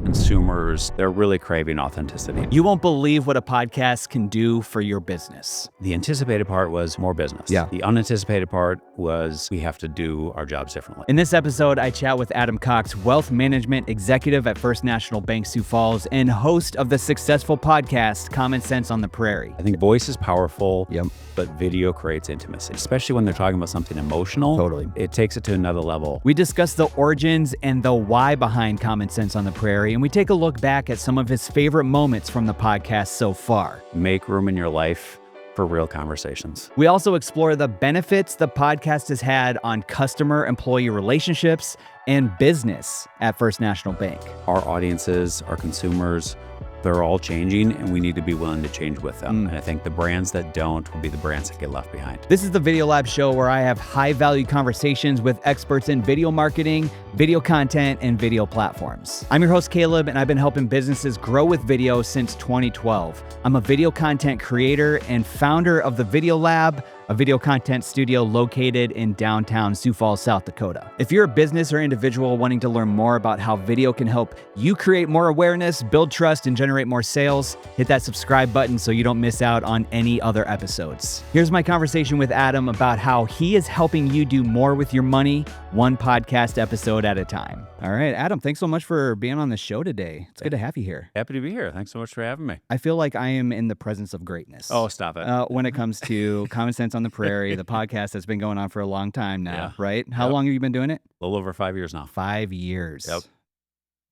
consumers, they're really craving authenticity. You won't believe what a podcast can do for your business. The anticipated part was more business. Yeah. The unanticipated part was we have to do our jobs differently. In this episode, I chat with Adam Cox, wealth management executive at First National Bank Sioux Falls and host of the successful podcast, Common Sense on the Prairie. I think voice is powerful, Yep. but video creates intimacy, especially when they're talking about something emotional. Totally. It takes it to another level. We discuss the origins and the why behind Common Sense on the Prairie, and we take a look back at some of his favorite moments from the podcast so far. Make room in your life for real conversations. We also explore the benefits the podcast has had on customer-employee relationships and business at First National Bank. Our audiences, our consumers, they're all changing, and we need to be willing to change with them. And I think the brands that don't will be the brands that get left behind. This is the Video Lab show where I have high-value conversations with experts in video marketing, video content, and video platforms. I'm your host, Caleb, and I've been helping businesses grow with video since 2012. I'm a video content creator and founder of the Video Lab, a video content studio located in downtown Sioux Falls, South Dakota. If you're a business or individual wanting to learn more about how video can help you create more awareness, build trust, and generate more sales, hit that subscribe button so you don't miss out on any other episodes. Here's my conversation with Adam about how he is helping you do more with your money, one podcast episode at a time. All right, Adam, thanks so much for being on the show today. It's good to have you here. Happy to be here. Thanks so much for having me. I feel like I am in the presence of greatness. Oh, stop it. When it comes to Common Sense on the Prairie, the podcast that's been going on for a long time now, Yeah. right? How Yep. long have you been doing it? A little over 5 years now. 5 years. Yep.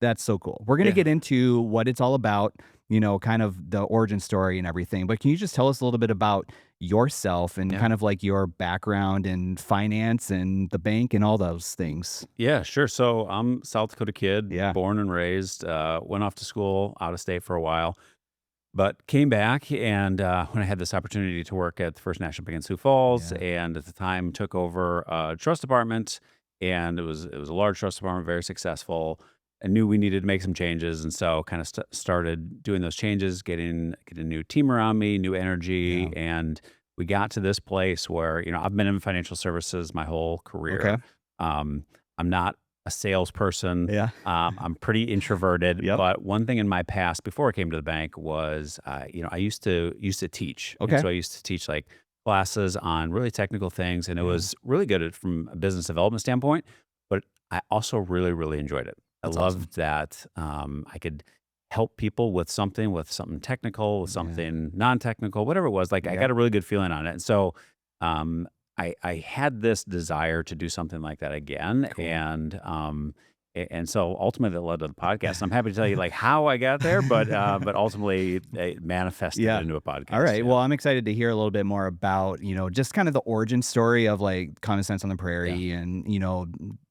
That's so cool. We're going to Yeah. get into what it's all about, you know, kind of the origin story and everything. But can you just tell us a little bit about yourself and Yeah. kind of like your background in finance and the bank and all those things? Yeah, sure. So I'm South Dakota kid, Yeah. born and raised, went off to school out of state for a while, but came back and when I had this opportunity to work at the First National Bank in Sioux Falls, Yeah. and at the time took over a trust department, and it was a large trust department, very successful. I knew we needed to make some changes, and so kind of started doing those changes, getting a new team around me, new energy, Yeah. and we got to this place where I've been in financial services my whole career. Okay. I'm not a salesperson. Yeah. I'm pretty introverted. Yep. But one thing in my past before I came to the bank was, I used to teach. And Okay. so I used to teach like classes on really technical things, and it Yeah. was really good from a business development standpoint. But I also really, really enjoyed it. That's I awesome. loved that I could help people with something technical, with Yeah. something non-technical, whatever it was. Like I Yeah. got a really good feeling on it. And so I had this desire to do something like that again. Cool. And so ultimately it led to the podcast. I'm happy to tell you like how I got there, but ultimately it manifested Yeah. into a podcast. All right. Yeah. Well, I'm excited to hear a little bit more about, just kind of the origin story of like Common Sense on the Prairie and,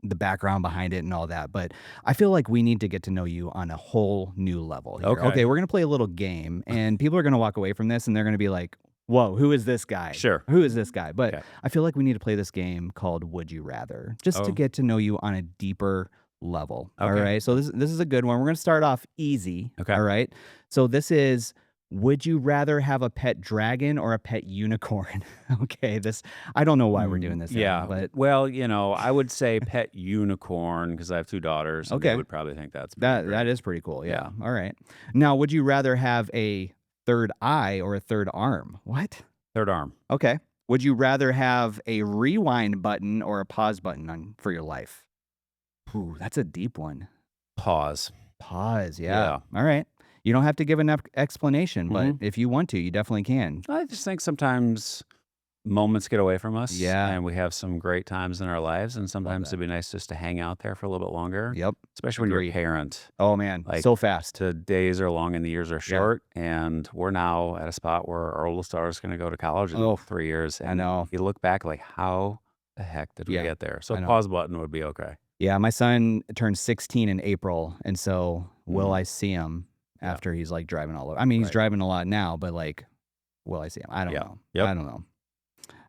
the background behind it and all that. But I feel like we need to get to know you on a whole new level here. Okay. We're going to play a little game and people are going to walk away from this and they're going to be like, whoa, who is this guy? Sure. Who is this guy? But Okay. I feel like we need to play this game called Would You Rather, just to Oh. get to know you on a deeper level. All Okay. right. So this is a good one. We're going to start off easy. Okay. All right. So this is, would you rather have a pet dragon or a pet unicorn? Okay. I don't know why we're doing this. Yeah. Adam, but Well, I would say pet unicorn because I have 2 daughters. And Okay. they would probably think that's that pretty great. is pretty cool. Yeah. All right. Now, would you rather have a third eye or a third arm? What? Third arm. Okay. Would you rather have a rewind button or a pause button for your life? Ooh, that's a deep one. Pause. Pause. Yeah. Yeah. All right. You don't have to give an explanation, but Mhm. if you want to, you definitely can. I just think sometimes moments get away from us. Yeah. And we have some great times in our lives. And sometimes that. it'd be nice just to hang out there for a little bit longer, Yep. especially when you're Agree. a parent. Oh man, Like, so fast. The days are long and the years are short. And we're now at a spot where our oldest daughter is going to go to college in Oh, 3 years. I And know. you look back like, how the heck did we Yeah, get there? So I know. pause button would be okay. Yeah, my son turned 16 in April, and so will Mhm. I see him Yeah. after he's like driving all over? I mean, he's Right. driving a lot now, but like, will I see him? I don't Yeah. know. Yep. I don't know.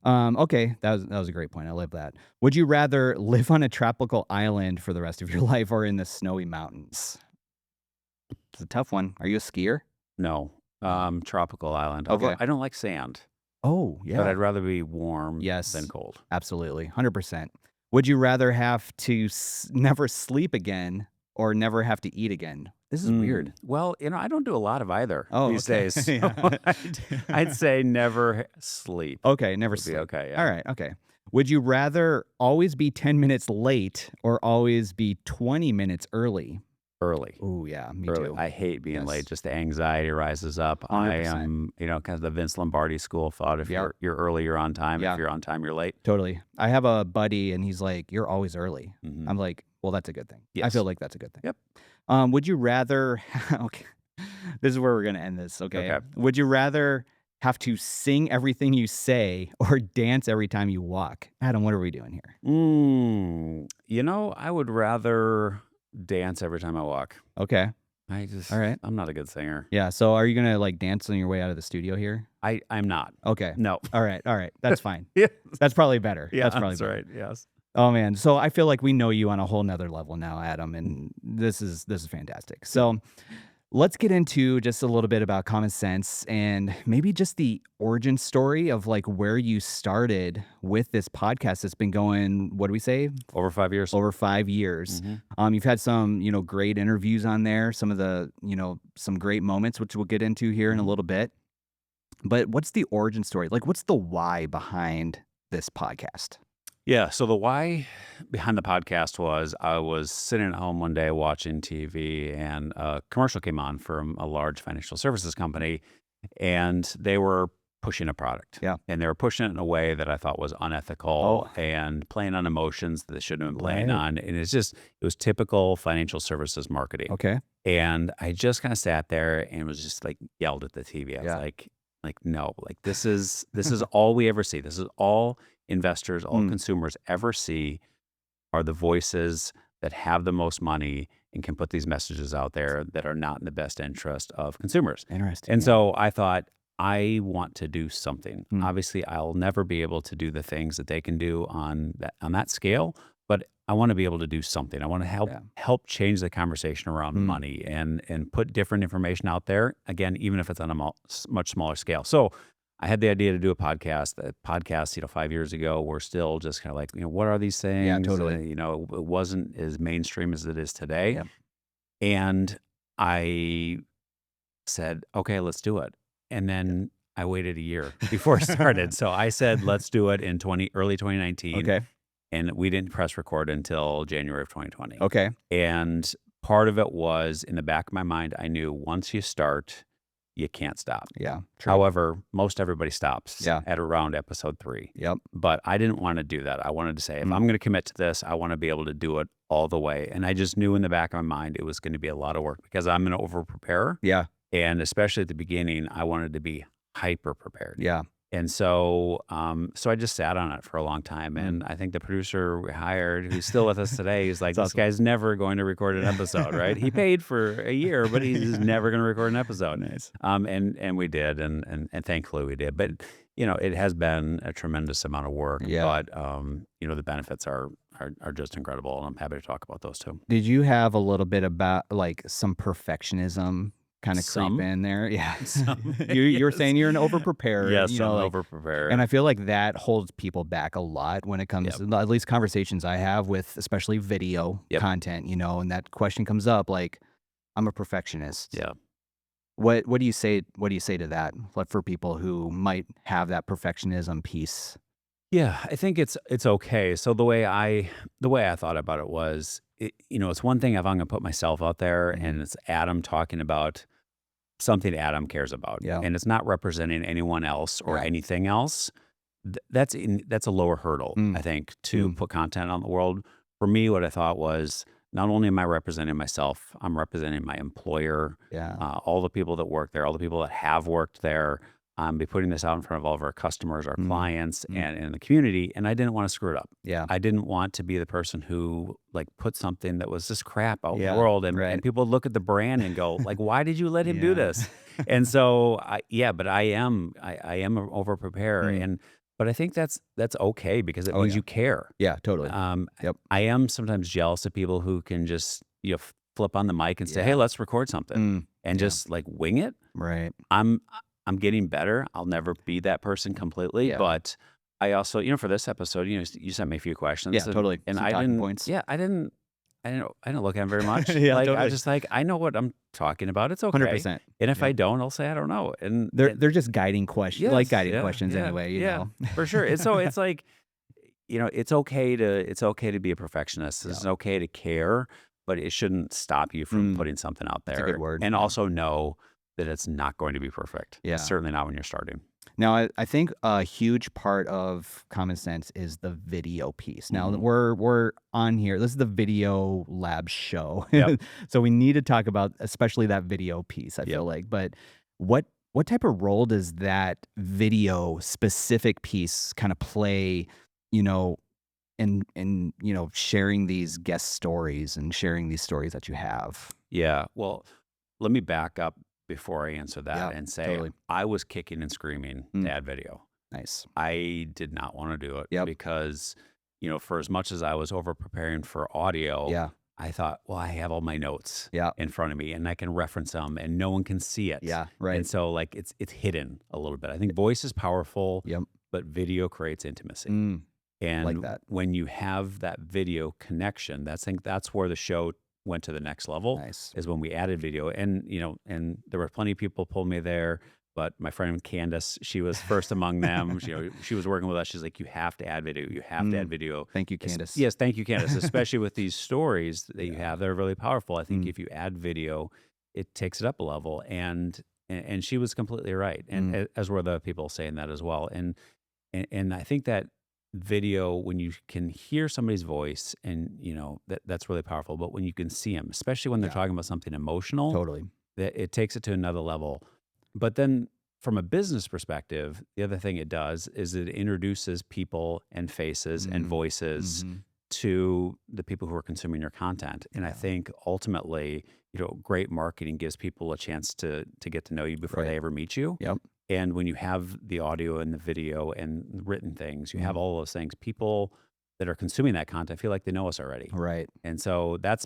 Okay, that was a great point. I love that. Would you rather live on a tropical island for the rest of your life or in the snowy mountains? It's a tough one. Are you a skier? No. Tropical island. Okay. I don't like sand, Oh, but yeah. I'd rather be warm Yes. than cold. Absolutely. 100%. Would you rather have to never sleep again or never have to eat again? This is weird. Well, I don't do a lot of either Oh, these okay. days. So Yeah. I'd say never sleep Okay, never would be sleep. okay. All Yeah. right, okay. Would you rather always be 10 minutes late or always be 20 minutes early? Early. Oh, yeah, me Early. too. I hate being late. Yes. Just the anxiety rises up. I 100%. am, kind of the Vince Lombardi school of thought. If Yep. you're early, you're on time. If Yeah, you're on time, you're late. totally. I have a buddy and he's like, "You're always early." Hmm. I'm like, "Well, that's a good thing." I feel Yes. like that's a good thing. Yep. Would you rather okay. This is where we're gonna end this, okay? Okay. Would you rather have to sing everything you say or dance every time you walk? Adam, what are we doing here? I would rather dance every time I walk. Okay. All right. I'm not a good singer. Yeah, so are you gonna, like, dance on your way out of the studio here? I'm not. Okay. No. All right, that's fine. Yeah. That's probably better. Yeah, That's probably that's better. right. Yes. Oh, man, so I feel like we know you on a whole nother level now, Adam, and this is fantastic. So, let's get into just a little bit about common sense and maybe just the origin story of, like, where you started with this podcast that's been going, what do we say? Over 5 years. Over 5 years. Mhm. You've had some, great interviews on there, some of the, some great moments, which we'll get into here in a Mhm. little bit. But what's the origin story? Like, what's the why behind this podcast? Yeah. So the why behind the podcast was I was sitting at home one day watching TV, and a commercial came on from a large financial services company, and they were pushing a product. Yeah. And they were pushing it in a way that I thought was unethical Oh, and playing on emotions that they shouldn't have been playing right. on. And it was typical financial services marketing. Okay. And I just kind of sat there and was just like yelled at the TV. I was Yeah. like, no, like this is all we ever see. This is all investors, all Mm, consumers ever see are the voices that have the most money and can put these messages out there that are not in the best interest of consumers. interesting. And Yeah. so I thought, I want to do something. Mm, Obviously, I'll never be able to do the things that they can do on that scale, but I want to be able to do something. I want to yeah. help change the conversation around Mm, money and put different information out there. Again, even if it's on a much smaller scale. So I had the idea to do a podcast. The podcast, 5 years ago, were still just kind of like, what are these yeah, things? totally. It wasn't as mainstream as it is today. Yeah. And I said, okay, let's do it. And then I waited a year before I started. So I said, let's do it in early 2019. Okay. And we didn't press record until January of 2020. Okay. And part of it was in the back of my mind, I knew once you start, you can't stop. Yeah. True. However, most everybody stops Yeah. at around episode 3. Yep. But I didn't want to do that. I wanted to say, if Mm, I'm going to commit to this, I want to be able to do it all the way. And I just knew in the back of my mind it was going to be a lot of work because I'm an over preparer. yeah. And especially at the beginning, I wanted to be hyper prepared. Yeah. And so, so I just sat on it for a long time. Mm. And I think the producer we hired, who's still with us today, he's like, That's this awesome. guy's never going to record an episode, right? He paid for a year, but he's Yeah. never going to record an episode. Nice. And we did, and thankfully we did. But it has been a tremendous amount of work. Yeah. But the benefits are just incredible, and I'm happy to talk about those too. Did you have a little bit about like some perfectionism kind of creep Some. in there? Yeah. Some, You were yes. saying you're an over preparer. Yes, I'm like, over prepared. and I feel like that holds people back a lot when it comes Yep. to at least conversations I have with especially video Yep. content, and that question comes up like, I'm a perfectionist. Yeah. What do you say to that? Like for people who might have that perfectionism piece? Yeah, I think it's okay. So the way I thought about it was, it's one thing if I'm going to put myself out there Mhm. and it's Adam talking about something Adam cares about, Yeah. and it's not representing anyone else or Yeah. anything else. That's a lower hurdle, Mm. I think, to Mm. put content on the world. For me, what I thought was, not only am I representing myself, I'm representing my employer, Yeah. all the people that work there, all the people that have worked there. Be putting this out in front of all of our customers, our Mm. clients, Mm. and in the community. And I didn't want to screw it up. Yeah. I didn't want to be the person who put something that was just crap out in Yeah, the world, and right. people look at the brand and go like, "Why did you let him do Yeah. this?" And so, but I am over prepare, Mm. but I think that's okay because it Oh, means yeah. you care. Yeah, totally. Yep. I am sometimes jealous of people who can just flip on the mic and say, Yeah. "Hey, let's record something," Mm. and Yeah. just wing it. Right. I'm getting better. I'll never be that person completely, Yeah. but I also, for this episode, you sent me a few questions. Yeah, totally. And Some I talking didn't, points. yeah, I didn't I don't look at them very much. Yeah, Like, I totally. just like, I know what I'm talking about. It's okay. 100%. And if I Yep. don't, I'll say I don't know. They're just guiding Yes, guiding yeah, questions yeah, anyway, you yeah, know? for sure. And so it's like, it's okay to be a perfectionist. Yeah. It's okay to care, but it shouldn't stop you from Mm, putting something out that's a good there. word. And Yeah. also know that it's not going to be perfect. Yeah. Certainly not when you're starting. Now, I think a huge part of common sense is the video piece. Now Mhm. we're on here. This is the video lab show, Yep. so we need to talk about especially that video piece. I Yep. feel like, but what what type of role does that video specific piece kind of play? You know, in sharing these guest stories and sharing these stories that you have. Yeah. Well, let me back up before I answer that Yeah, and say totally. I was kicking and screaming Mm, to add video. nice. I did not want to do it Yep. because, for as much as I was over preparing for audio, Yeah. I thought, well, I have all my notes Yeah. in front of me and I can reference them and no one can see it. Yeah. And Right. so like it's hidden a little bit. I think voice is powerful, Yep. but video creates intimacy. Mm, like And that. when you have that video connection, that's where the show went to the next level Nice. is when we added video. And there were plenty of people pulled me there, but my friend Candace, she was first among them. She was working with us. She's like, you have to add video. You have to add Mm, video. thank you, Candace. Yes, thank you, Candace. Especially with these stories that you Yeah. have, they're really powerful. I think Mm, if you add video, it takes it up a level. And she was completely right. And mm, as were the people saying that as well. And I think that video, when you can hear somebody's voice and, that's really powerful. But when you can see them, especially when they're yeah. talking about something emotional, Totally. that it takes it to another level. But then from a business perspective, the other thing it does is it introduces people and faces and Mm, voices mhm. to the people who are consuming your content. And I Yeah. think ultimately, great marketing gives people a chance to get to know you before Right. they ever meet you. Yep. And when you have the audio and the video and written things, you have Mm, all those things. People that are consuming that content feel like they know us already. right. And so that's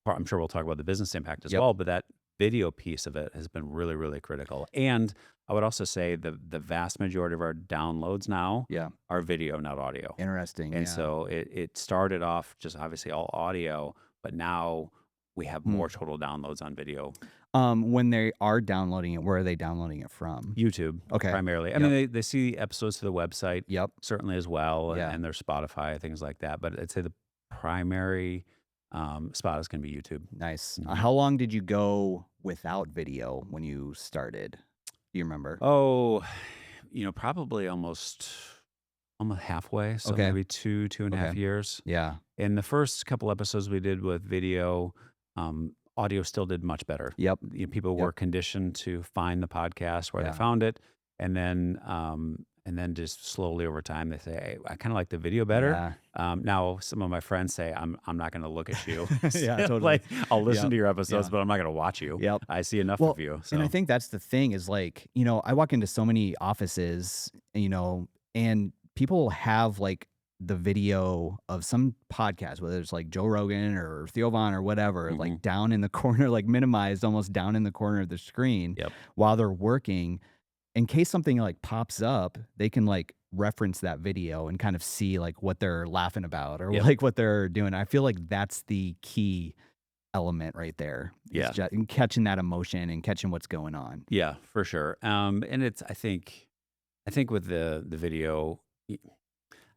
I'm sure we'll talk about the business impact as Yep. well, but that video piece of it has been really, really critical. And I would also say the vast majority of our downloads now Yeah. are video, not audio. Interesting. And Yeah. so it started off just obviously all audio, but now we have Hmm. more total downloads on video. When they are downloading it, where are they downloading it from? YouTube Okay. primarily. I mean, Yep. they see episodes to the website Yep. certainly as well, Yeah. and their Spotify, things like that. But I'd say the primary spot is going to be YouTube. Nice. Mhm. How long did you go without video when you started? Do you remember? Oh, probably almost halfway, so Okay. maybe 2.5 Okay. years. Yeah. In the first couple episodes we did with video, audio still did much better. Yep. People Yep. were conditioned to find the podcast where they Yeah. found it, and then just slowly over time they say, "Hey, I kind of like the video better." Yeah. Now some of my friends say, "I'm not going to look at you." Yeah. So, Totally. like I'll listen Yep. to your episodes, Yeah. but I'm not going to watch you. Yep. I see enough Well, of you. and I So think that's the thing is like, I walk into so many offices, and people have like the video of some podcast, whether it's like Joe Rogan or Theo Vaughn or whatever, mhm. like down in the corner, like minimized almost down in the corner of the screen Yep. while they're working. In case something like pops up, they can like reference that video and kind of see like what they're laughing about or Yep. like what they're doing. I feel like that's the key element right there. Yeah. Is just catching that emotion and catching what's going on. Yeah, for sure. And it's I think with the video,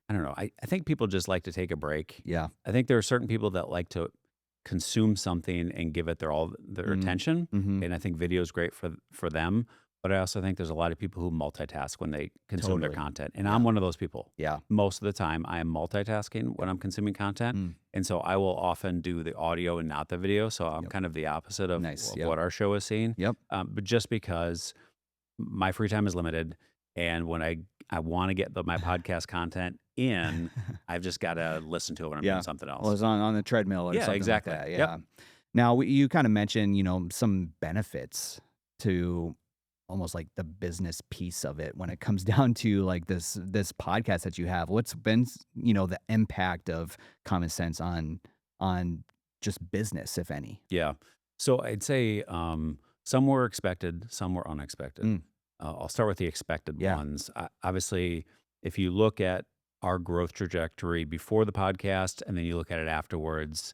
I don't know. I think people just like to take a break. Yeah. I think there are certain people that like to consume something and give it their Mm, attention, mhm. and I think video is great for them. But I also think there's a lot of people who multitask when they consume their Totally. content, and Yeah. I'm one of those people. Yeah. Most of the time, I am multitasking when I'm consuming content, Mm, and so I will often do the audio and not the video. So I'm yep. kind of the opposite of, Nice. of Yep. what our show is seeing. Yep. But just because my free time is limited, and when I want to get my podcast content in, I've just got to listen to it when I'm doing Yeah. something Well, else. it's on the treadmill or Yeah, something like exactly. that. Yep. Yeah. Now, you kind of mentioned, some benefits to almost like the business piece of it when it comes down to like this podcast that you have. What's been, the impact of common sense on just business, if any? Yeah. So I'd say some were expected, some were unexpected. Mm, I'll start with the expected yeah. ones. Obviously, if you look at our growth trajectory before the podcast and then you look at it afterwards,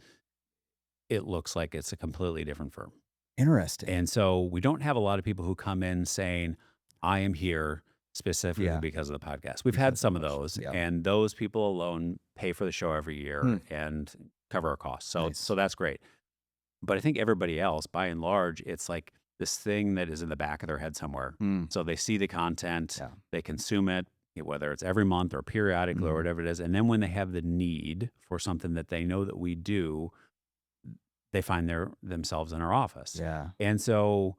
it looks like it's a completely different firm. Interesting. And so we don't have a lot of people who come in saying, I am here specifically Yeah. because of the podcast. We've had Because of some of us. those, Yeah. and those people alone pay for the show every Hmm. year and cover our costs. So Nice. that's great. But I think everybody else, by and large, it's like this thing that is in the back of their head somewhere. Hmm. So they see the content, Yeah. they consume it, whether it's every month or periodically or Mhm. whatever it is. And then when they have the need for something that they know that we do, they find themselves in our office. Yeah. And so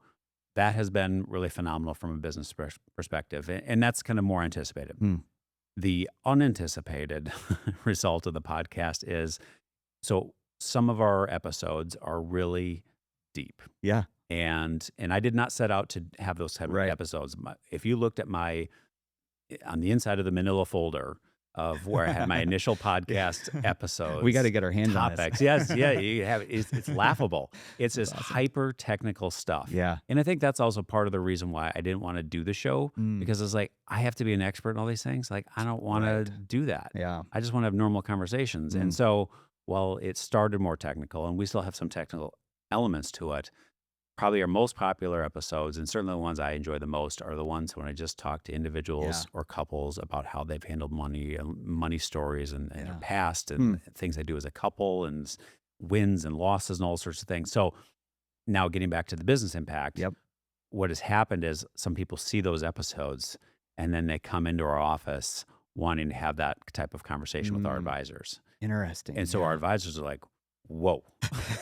that has been really phenomenal from a business perspective. And that's kind of more anticipated. Hmm. The unanticipated result of the podcast is, so some of our episodes are really deep. Yeah. And I did not set out to have those type of Right. episodes. If you looked at on the inside of the manila folder of where I had my initial podcast episodes, We got to get our hands on this. topics. Yes, yeah, you have. It's laughable. It's this awesome. hyper technical stuff. Yeah. And I think that's also part of the reason why I didn't want to do the show, Mm. because it's like, I have to be an expert in all these things. Like, I don't want to Right. do that. Yeah. I just want to have normal conversations. And Mm. so while it started more technical, and we still have some technical elements to it, probably our most popular episodes, and certainly the ones I enjoy the most, are the ones when I just talk to individuals Yeah. or couples about how they've handled money and money stories and their Yeah. past Hmm. and things they do as a couple and wins and losses and all sorts of things. So now getting back to the business impact, Yep. what has happened is some people see those episodes and then they come into our office wanting to have that type of conversation with our Mm. advisors. Interesting. And so yeah. our advisors are like, whoa,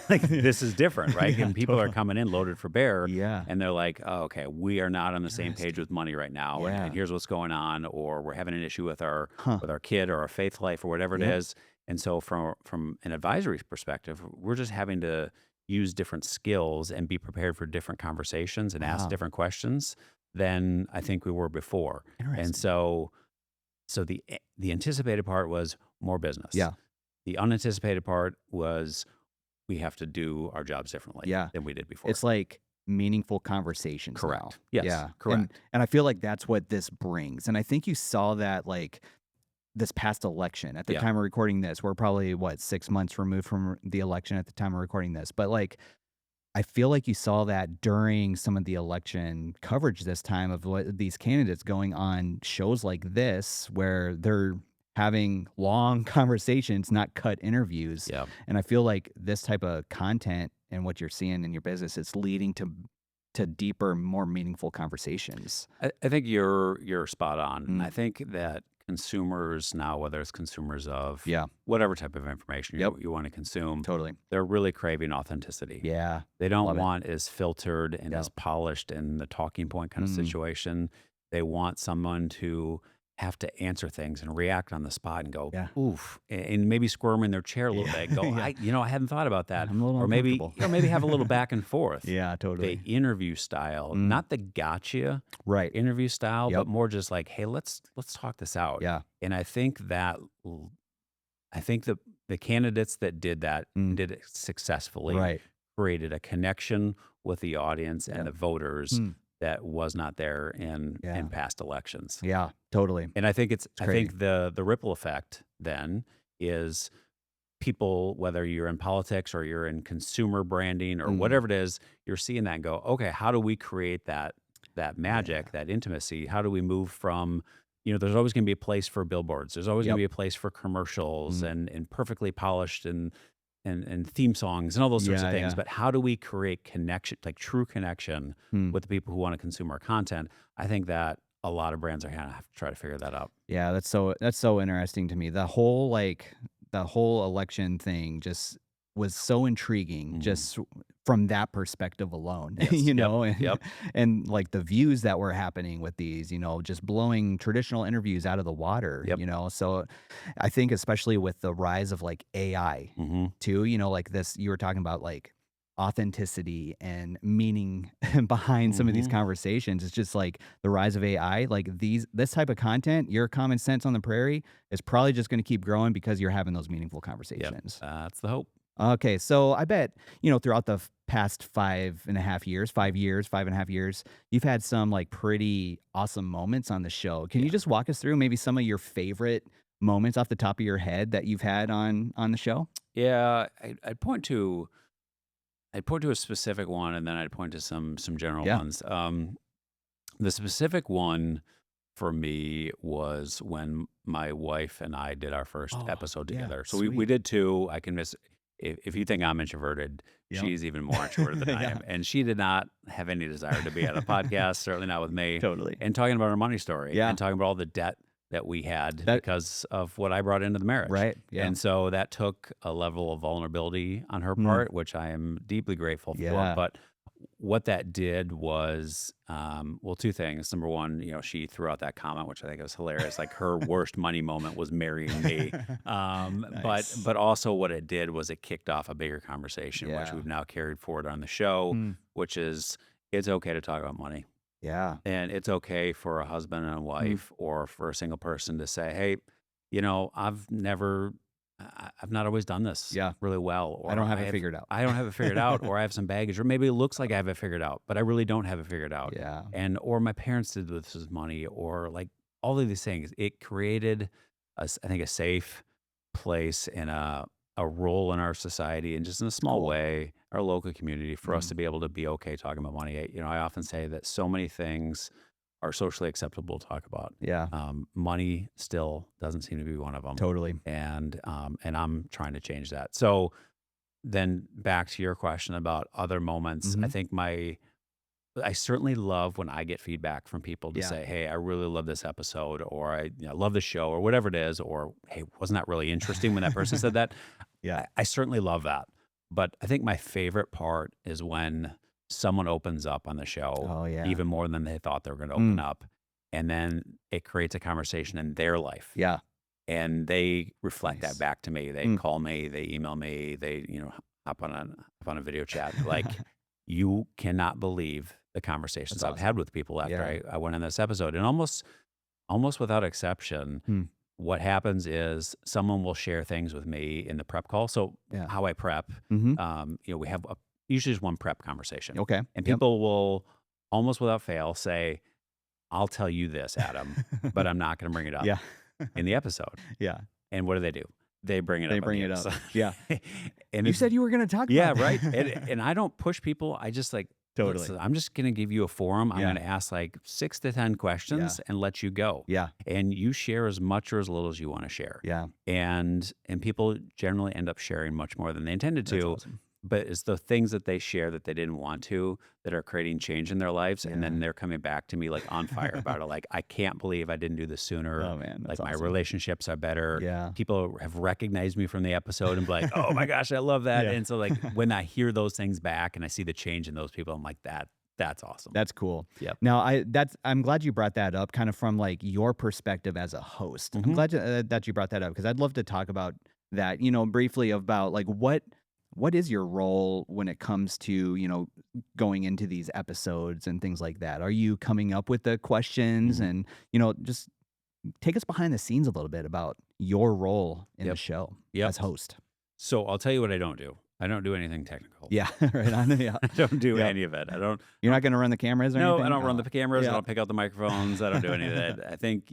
like this is different, right? Yeah, And people are totally. coming in loaded for bear. Yeah. And they're like, oh, okay, we are not on the same page Interesting. with money right now. Yeah. And here's what's going on, or we're having an issue with our Huh. kid or our faith life or whatever it Yep. is. And so from an advisory perspective, we're just having to use different skills and be prepared for different conversations and ask Wow. different questions than I think we were before. Interesting. And so the anticipated part was more business. Yeah. The unanticipated part was we have to do our jobs differently Yeah. than we did before. It's like meaningful conversations now. Correct. Yes, Yeah. correct. And I feel like that's what this brings. And I think you saw that like this past election at the Yeah. time of recording this. We're probably 6 months removed from the election at the time of recording this. But like I feel like you saw that during some of the election coverage this time of what these candidates going on shows like this where they're having long conversations, not cut interviews. Yeah. And I feel like this type of content and what you're seeing in your business is leading to deeper, more meaningful conversations. I think you're spot on. And I Mm. think that consumers now, whether it's consumers of Yeah, whatever type of information Yep. you want to consume, totally. they're really craving authenticity. Yeah. They don't Love it. want as filtered and Yep. as polished and the talking point kind of Mm. situation. They want someone to have to answer things and react on the spot and go, Yeah. oof, and maybe squirm in their chair a little Yeah. bit. And go, Yeah. I hadn't thought about that. I'm a little Or maybe, uncomfortable. maybe have a little back and forth. Yeah, totally. The interview style, Mm. not the gotcha Right. interview style, Yep. but more just like, hey, let's talk this out. Yeah. And I think the candidates that did that Mm. did it successfully, Right. created a connection with the audience and Yep. the voters Mm. that was not there in Yeah. past elections. Yeah, totally. And I think I crazy. think the ripple effect then is people, whether you're in politics or you're in consumer branding or Mm. whatever it is, you're seeing that and go, okay, how do we create that magic, that intimacy? How do we move from, there's always going to be a place for billboards. There's always going Yep. to be a place for commercials Mm. and perfectly polished and theme songs and all those sorts Yeah, of things. yeah. But how do we create connection, like true connection Hmm. with the people who want to consume our content? I think that a lot of brands are going to have to try to figure that out. Yeah, that's so interesting to me. The whole election thing just was so intriguing Mhm. just from that perspective alone. Yes. you Yep. know, and, Yep. and like the views that were happening with these, just blowing traditional interviews out of the water, Yep. So I think especially with the rise of like AI hmm too, like this you were talking about like authenticity and meaning behind some of these Mhm. conversations. It's just like the rise of AI, like this type of content, your common sense on the prairie is probably just going to keep growing because you're having those meaningful Yep. conversations. That's the hope. Okay, so I bet, throughout the past 5.5 years, you've had some like pretty awesome moments on the show. Can you Yeah. just walk us through maybe some of your favorite moments off the top of your head that you've had on the show? Yeah, I'd point to I'd point to a specific one, and then I'd point to some general Yeah. ones. The specific one for me was when my wife and I did our first Oh, episode yeah. together. So we Sweet. did two. I can miss if you think I'm introverted, Yep. she's even more introverted than I Yeah. am. And she did not have any desire to be on a podcast, certainly not with me, Totally. and talking about our money story Yeah. and talking about all the debt that we had That because of what I brought into the marriage. right. Yeah. And so that took a level of vulnerability on her Mm. part, which I am deeply grateful for. Yeah. But what that did was, well, two things. Number one, she threw out that comment, which I think was hilarious. Like her worst money moment was marrying me. Nice. But also what it did was it kicked off a bigger conversation, which Yeah. we've now carried forward on the show, Mm. which is it's okay to talk about money. Yeah. And it's okay for a husband and a wife or for a single person to say, hey, I've not always done this Yeah. really well, or I don't have it figured out. I don't have it figured out, or I have some baggage, or maybe it looks like I have it figured out, but I really don't have it figured out. Yeah. Or my parents did this with money, or like all of these things. It created, I think, a safe place and a role in our society, and just in a small Cool. way, our local community, for us Mm. to be able to be okay talking about money. I often say that so many things are socially acceptable to talk about. Yeah. Money still doesn't seem to be one of them, Totally. and I'm trying to change that. So then back to your question about other moments, I Mhm. think I certainly love when I get feedback from people to Yeah. say, "Hey, I really love this episode," or "I love the show," or whatever it is, or "Hey, wasn't that really interesting when that person said that?" Yeah. I certainly love that. But I think my favorite part is when someone opens up on the show Oh, yeah. even more than they thought they were going to open Mm. up. And then it creates a conversation in their life. Yeah. And they reflect Nice. that back to me. They Mm. call me, they email me, they, hop on a video chat. Like, you cannot believe the conversations That's I've had with people after Yeah. I went on this episode. And almost without exception, Mm. what happens is someone will share things with me in the prep call. So Yeah. how I prep, Mhm. we have usually just one prep conversation, Okay. and Yep. people will almost without fail say, "I'll tell you this, Adam, but I'm not going to bring it up Yeah. in the episode." Yeah. And what do? They bring it They up. bring in it the up. episode. Yeah. And You it's, said you were going to talk yeah, about right. that. And I don't push people. I just like, Totally. listen, I'm just going to give you a forum. I'm Yeah. going to ask like 6 to 10 questions and let you go. Yeah. And you share as much or as little as you want to share. Yeah. And people generally end up sharing much more than they intended That's to. awesome. But it's the things that they share that they didn't want to that are creating change in their lives. And then Yeah. they're coming back to me like on fire about it. Like, I can't believe I didn't do this sooner. Oh, man. That's Like, my awesome. relationships are better. Yeah. People have recognized me from the episode and be like, "Oh my gosh, I love that." Yeah. And so like when I hear those things back and I see the change in those people, I'm like, that's awesome. That's cool. Yep. Now, I'm glad you brought that up, kind of from like your perspective as a host. I'm Mhm. glad that you brought that up, because I'd love to talk about that, briefly, about like what is your role when it comes to going into these episodes and things like that. Are you coming up with the questions, Mhm. and just take us behind the scenes a little bit about your role in the Yep. show Yep. as host? So I'll tell you what I don't do. I don't do anything technical. Yeah, right on. Yeah, I don't do Yep. any of it. I don't. You're not going to run the cameras or No, anything? I don't run Oh, the cameras. yeah. I don't pick out the microphones. I don't do any of that. I think,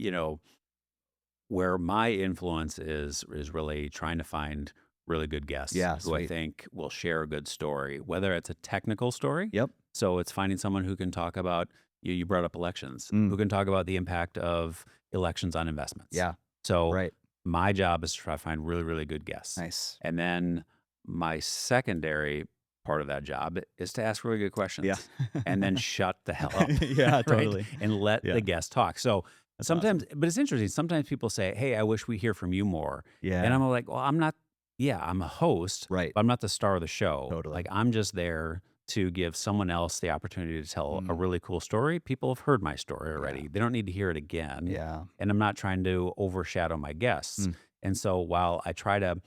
where my influence is really trying to find really good guests Yeah, who I sweet. think will share a good story, whether it's a technical story. Yep. So it's finding someone who can talk about, you brought up elections, Mm. who can talk about the impact of elections on investments. Yeah. So Right. my job is to try to find really, really good guests. Nice. And then my secondary part of that job is to ask really good questions. Yeah. And then shut the hell up. Yeah, right? totally. And let Yeah. the guest talk. So That's sometimes, but it's interesting. Sometimes people say, "Hey, I wish we hear from you more." Yeah. And I'm like, well, I'm not, I'm a host, Right. but I'm not the star of the show. Totally. Like, I'm just there to give someone else the opportunity to tell a Mm. really cool story. People have heard my story already. Yeah. They don't need to hear it again. Yeah. And I'm not trying to overshadow my guests. Mm. And so while I try to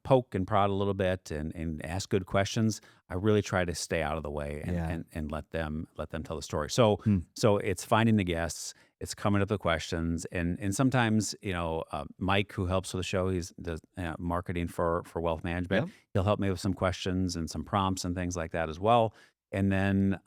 poke and prod a little bit and ask good questions, I really try to stay out of the way and Yeah. and let them tell the story. So Hmm. so it's finding the guests, it's coming up with questions, and sometimes Mike, who helps with the show, he's does marketing for wealth management. Yep. He'll help me with some questions and some prompts and things like that as well. And then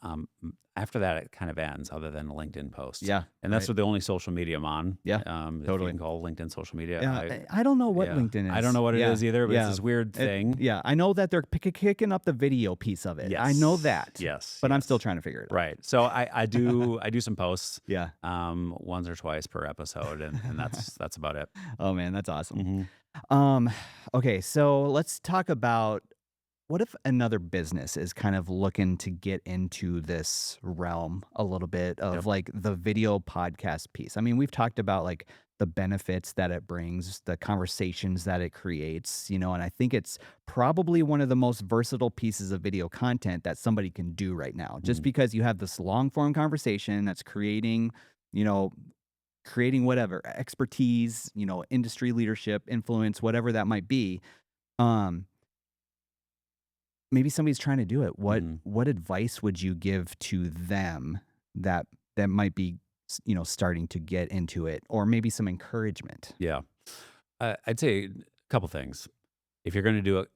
after that, it kind of ends, other than LinkedIn posts. Yeah. And that's Right. the only social media I'm on. Yeah. If you Totally. can call LinkedIn social media. Yeah. I don't know what Yeah, LinkedIn I don't is. know what it Yeah. is either, but it's Yeah. this weird thing. Yeah. I know that they're kicking up the video piece of it. I know that. Yes. But I'm still Yes. trying to figure it out. Right. So I do some posts, Yeah. once or twice per episode, and that's about it. Oh man, that's awesome. Hmm. Um, okay, so let's talk about what if another business is kind of looking to get into this realm a little bit of Yep. like the video podcast piece. I mean, we've talked about like the benefits that it brings, the conversations that it creates, and I think it's probably one of the most versatile pieces of video content that somebody can do right now. Just Mhm. because you have this long form conversation that's you know, creating whatever expertise, industry leadership, influence, whatever that might be. Um, Maybe somebody's trying to do it. Mhm. What advice would you give to them that might be, starting to get into it, or maybe some encouragement? Yeah. I'd say a couple things. If you're going to do it,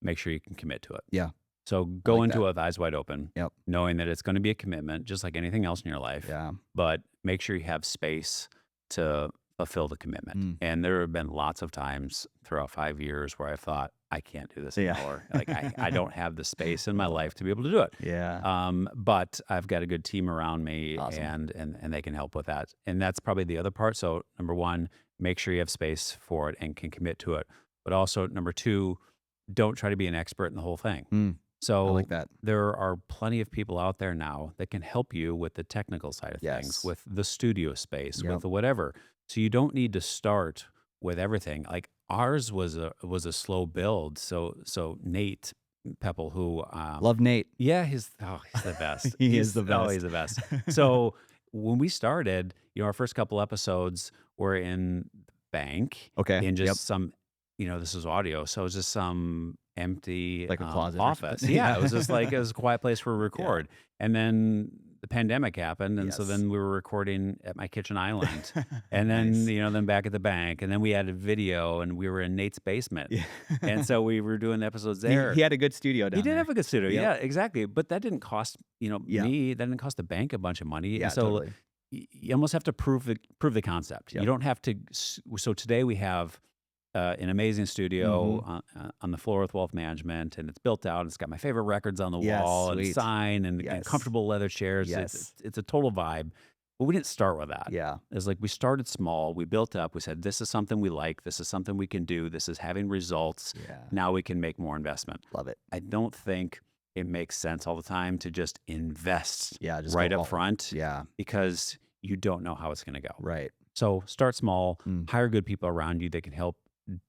make sure you can commit to it. Yeah, So I go like into that. it with eyes wide open, Yep. knowing that it's going to be a commitment, just like anything else in your life. Yeah. But make sure you have space to fulfill the commitment. Mm. And there have been lots of times throughout 5 years where I thought, I can't do this Yeah. anymore. Like I don't have the space in my life to be able to do it. Yeah. But I've got a good team around me, Awesome. and they can help with that. And that's probably the other part. So number one, make sure you have space for it and can commit to it. But also number two, don't try to be an expert in the whole thing. Mm, I So like that. there are plenty of people out there now that can help you with the technical side of things, Yes. with the studio space, Yep. with the whatever. So you don't need to start with everything. Like ours was a slow build. So Nate Pepple, who Love Nate. yeah, he's the best. He is the Oh, best. he's the best. So when we started, our first couple episodes were in the bank, Okay. in Yep. just some, this was audio, so it was just some empty Like a closet or office. something. Yeah, Yeah. it was just like it was a quiet place for a record. And then the pandemic happened, and so Yes. then we were recording at my kitchen island, and then Nice. then back at the bank, and then we added video, and we were in Nate's basement, Yeah. and so we were doing episodes He there. he had a good studio down He did there. have a good studio. Yep. Yeah, exactly. But that didn't cost, Yeah. me, that didn't cost the bank a bunch of money. Yeah, And so totally. you almost have to prove the concept. Yep. You don't have to. So today we have an amazing studio on the floor with wealth management, and it's built out. It's got my favorite records on the Yes, wall, and sweet. sign, and Yes. comfortable leather chairs. Yes. It's a total vibe. But we didn't start with that. Yeah. It's like we started small. We built up. We said, this is something we like. This is something we can do. This is having results. Yeah. Now we can make more investment. Love it. I don't think it makes sense all the time to just invest Yeah. Just right go up all- front, Yeah. because you don't know how it's going to go. Right. So start small, Mm. hire good people around you that can help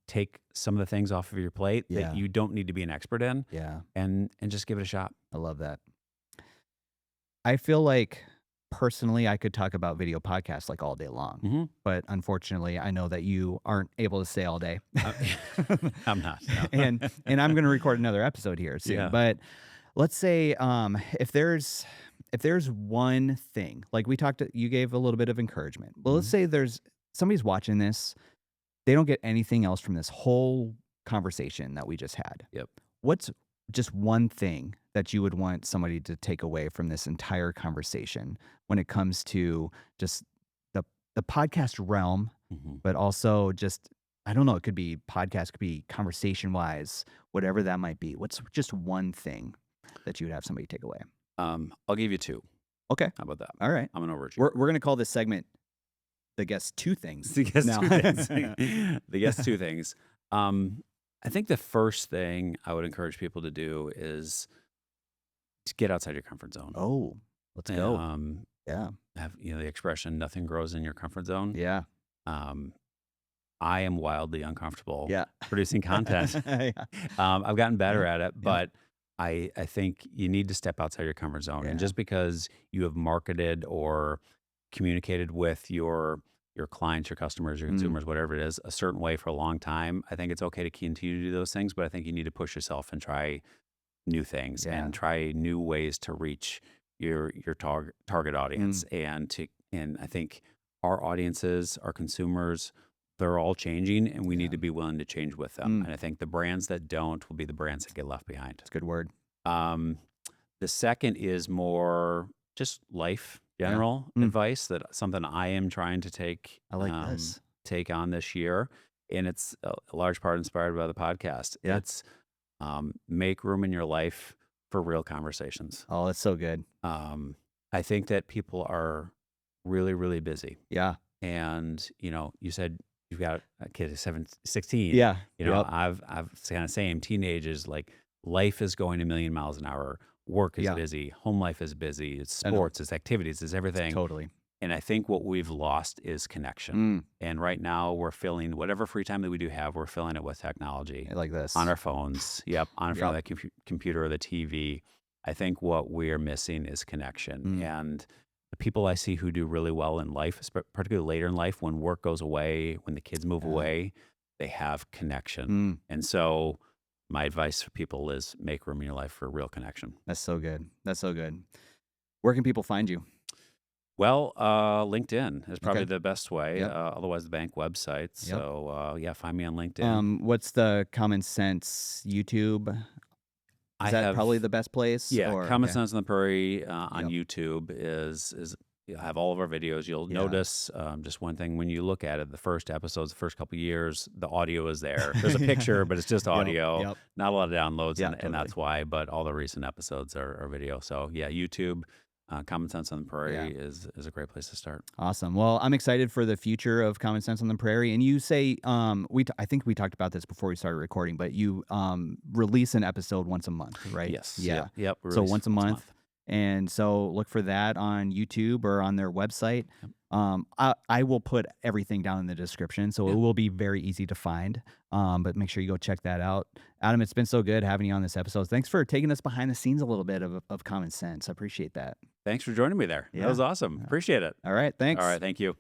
take some of the things off of your plate Yeah. that you don't need to be an expert in, Yeah. and just give it a shot. I love that. I feel like personally, I could talk about video podcasts like all day long, Mhm. but unfortunately, I know that you aren't able to stay all day. I'm not. No. and I'm going to record another episode here soon. Yeah. But let's say if there's one thing, like we talked, you gave a little bit of encouragement. Well, let's say there's somebody's watching this, they don't get anything else from this whole conversation that we just had. Yep. What's just one thing that you would want somebody to take away from this entire conversation when it comes to just the podcast realm, Mhm. but also just, I don't know, it could be podcast, could be conversation wise, whatever that might be. What's just one thing that you would have somebody take away? I'll give you two. Okay. How about that? All right. I'm an overachiever. We're going to call this segment the guess two things. The guess now. two things. The guess two things. I think the first thing I would encourage people to do is to get outside your comfort zone. Oh, let's go. Yeah. Have the expression "nothing grows in your comfort zone." Yeah. I am wildly uncomfortable Yeah. producing content. Yeah. I've gotten better Yeah. at it, but I think you need to step outside your comfort zone. And Yeah. just because you have marketed or communicated with your clients, your customers, your consumers, whatever it is, a certain way for a long time, I think it's okay to continue to do those things, but I think you need to push yourself and try new things Yeah. and try new ways to reach your target audience. And I think our audiences, our consumers, they're all changing, and we need to be willing to change with them. And I think the brands that don't will be the brands that get left behind. That's a good word. Um, The second is more just life Yeah. general advice, that something I am trying to I like this. take on this year, and it's a large part inspired by the podcast. Yeah. It's make room in your life for real conversations. Oh, that's so good. I think that people are really, really busy. Yeah. And, you said you've got a kid who's 16. Yeah. Yep. I've kind of same teenagers, like life is going a million miles an hour. Work is Yeah. busy. Home life is busy. It's I know. sports, it's activities, it's everything. Totally. And I think what we've lost is connection. And right now we're filling whatever free time that we do have, we're filling it with technology I like this. on our phones. Yep. On in front Yep. of the computer or the TV. I think what we're missing is connection. And the people I see who do really well in life, particularly later in life, when work goes away, when the kids move Yeah. away, they have connection. And so my advice for people is make room in your life for real connection. That's so good. That's so good. Where can people find you? Well, LinkedIn is probably Okay. the best way. Yep. Otherwise, the bank website. Yep. So, yeah, find me on LinkedIn. What's the Common Sense YouTube? I Is that have probably the best place? Yeah, Or Common okay. Sense on the Prairie on Yep. YouTube is you'll have all of our videos. You'll Yeah. notice just one thing when you look at it. The first episodes, the first couple years, the audio is there. There's a picture, but it's just Yep. audio. Yep. Not a lot of downloads, Yeah. and Totally. that's why. But all the recent episodes are video. So yeah, YouTube, Common Sense on the Prairie is a great place to start. Awesome. Well, I'm excited for the future of Common Sense on the Prairie. And you say, I think we talked about this before we started recording, but you release an episode once a month, right? Yes. Yeah. Yep. So release once a month. And so look for that on YouTube or on their website. I will put everything down in the description, so it will be very easy to find. But make sure you go check that out. Adam, it's been so good having you on this episode. Thanks for taking us behind the scenes a little bit of Common Sense. I appreciate that. Thanks for joining me there. Yeah. That was awesome. Appreciate it. All right. Thanks. All right. Thank you.